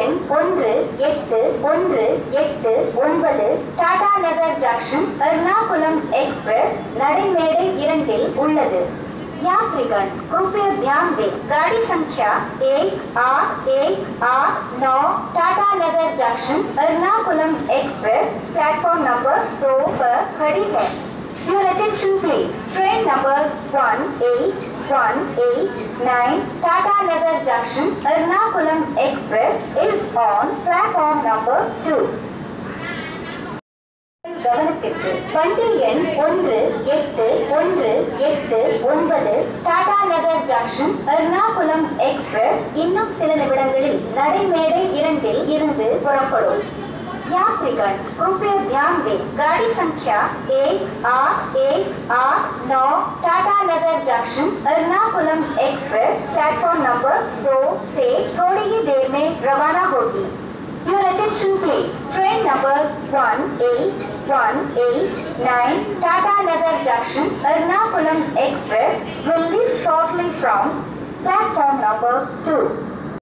எண் 1819 Tatanagar junction Ernakulam express நடைமேடை 2 உள்ளது. यात्रीगण कृपया ध्यान दें, गाड़ी संख्या 1889 Tatanagar junction Ernakulam express platform number 2 पर खड़ी है. Your attention please. Train number 18189 Tata Nagar Junction Ernakulam Express is on platform number 2. கவனத்திற்கு வண்டி எண் 1819 Tatanagar junction Ernakulam express இன்னும் சில நிமிடங்களில் நடைமேடை 2 இருந்து புறப்படும். यात्रीगण कृपया ध्यान दें, गाड़ी संख्या 1889 Tatanagar junction Ernakulam express platform number 2 से थोड़ी ही देर में रवाना होगी. Your attention please. Train number 18189 Tata Nagar Junction Ernakulam Express will leave shortly from platform number 2.